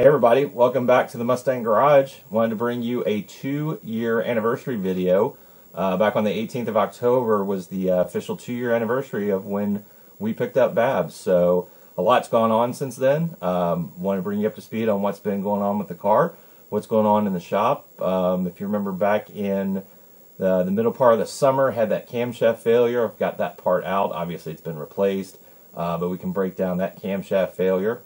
Hey everybody, welcome back to the Mustang Garage. Wanted to bring you a 2-year anniversary video. Back on the 18th of October was the official 2-year anniversary of when we picked up Babs. So a lot's gone on since then. Want to bring you up to speed on what's been going on with the car, what's going on in the shop. If you remember back in the middle part of the summer, had that camshaft failure. I've got that part out. Obviously it's been replaced, but we can break down that camshaft failure.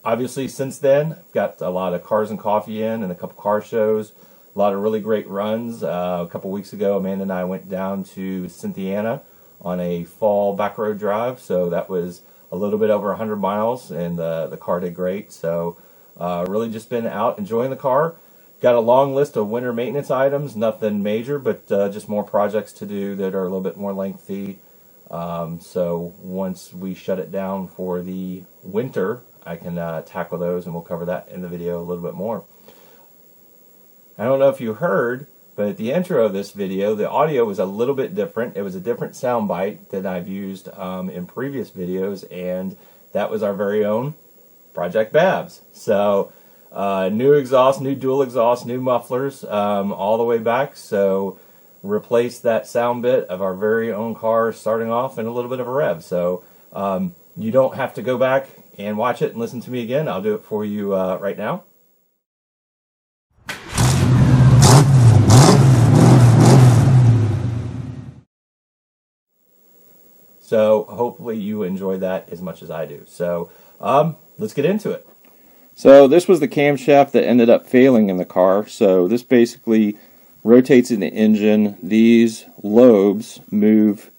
Obviously, since then, I've got a lot of Cars and Coffee in and a couple car shows, a lot of really great runs. A couple weeks ago, Amanda and I went down to Cynthiana on a fall back road drive, so that was a little bit over 100 miles, and the car did great. So really just been out enjoying the car. Got a long list of winter maintenance items, nothing major, but just more projects to do that are a little bit more lengthy. So once we shut it down for the winter, I can tackle those, and we'll cover that in the video a little bit more. I don't know if you heard, but at the intro of this video, the audio was a little bit different. It was a different sound bite than I've used in previous videos, and that was our very own Project Babs. So new exhaust, new dual exhaust, new mufflers all the way back. So replace that sound bit of our very own car starting off in a little bit of a rev. So you don't have to go back and watch it and listen to me again. I'll do it for you right now. So hopefully you enjoy that as much as I do. So let's get into it. So this was the camshaft that ended up failing in the car. So this basically rotates in the engine. These lobes move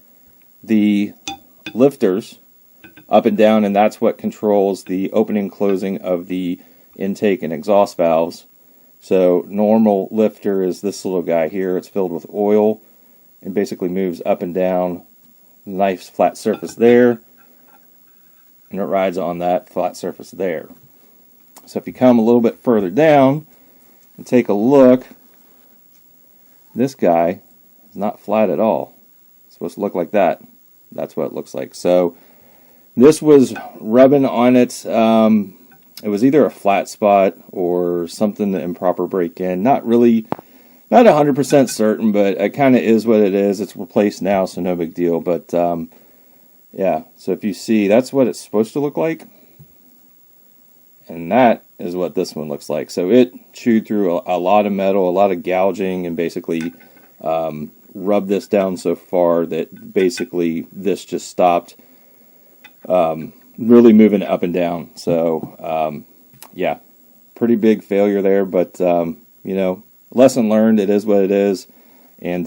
the lifters up and down, and that's what controls the opening and closing of the intake and exhaust valves. So normal lifter is this little guy here. It's filled with oil and basically moves up and down. Nice flat surface there, and it rides on that flat surface there. So if you come a little bit further down and take a look, this guy is not flat at all. It's supposed to look like that. That's what it looks like. So this was rubbing on it. It was either a flat spot or something, the improper break-in. Not 100% certain, but it kind of is what it is. It's replaced now, so no big deal. But yeah, so if you see, that's what it's supposed to look like. And that is what this one looks like. So it chewed through a lot of metal, a lot of gouging, and basically rubbed this down so far that basically this just stopped really moving up and down. So yeah, pretty big failure there, but you know, lesson learned. It is what it is, and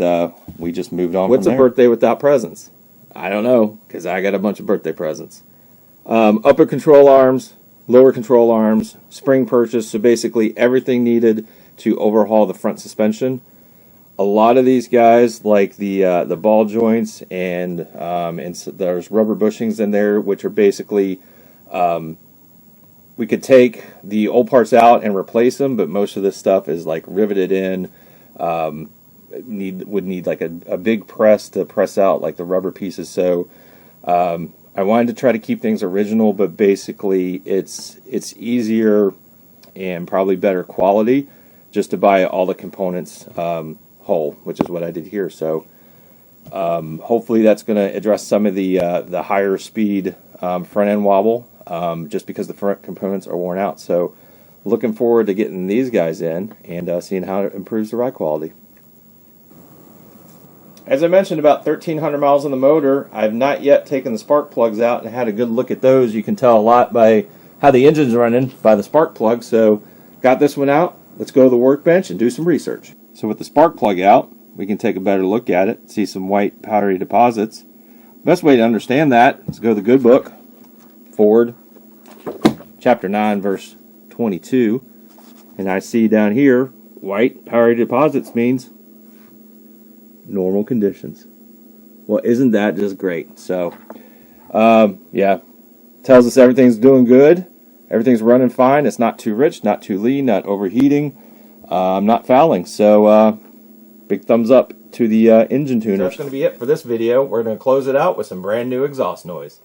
we just moved on. What's a birthday without presents? I don't know, because I got a bunch of birthday presents. Upper control arms, lower control arms, spring purchase, so basically everything needed to overhaul the front suspension. A lot of these guys, like the ball joints, and so there's rubber bushings in there, which are basically, we could take the old parts out and replace them, but most of this stuff is like riveted in. Would need like a big press to press out like the rubber pieces. So I wanted to try to keep things original, but basically it's easier and probably better quality just to buy all the components whole, which is what I did here. So hopefully that's going to address some of the higher speed front end wobble, just because the front components are worn out. So looking forward to getting these guys in and seeing how it improves the ride quality. As I mentioned, about 1,300 miles on the motor. I've not yet taken the spark plugs out and had a good look at those. You can tell a lot by how the engine's running by the spark plug. So got this one out. Let's go to the workbench and do some research. So with the spark plug out, we can take a better look at it, see some white powdery deposits. Best way to understand that is go to the good book, Ford, chapter 9, verse 22. And I see down here, white powdery deposits means normal conditions. Well, isn't that just great? So, yeah, tells us everything's doing good. Everything's running fine. It's not too rich, not too lean, not overheating, not fouling. So, big thumbs up to the engine tuners. So that's going to be it for this video. We're going to close it out with some brand new exhaust noise.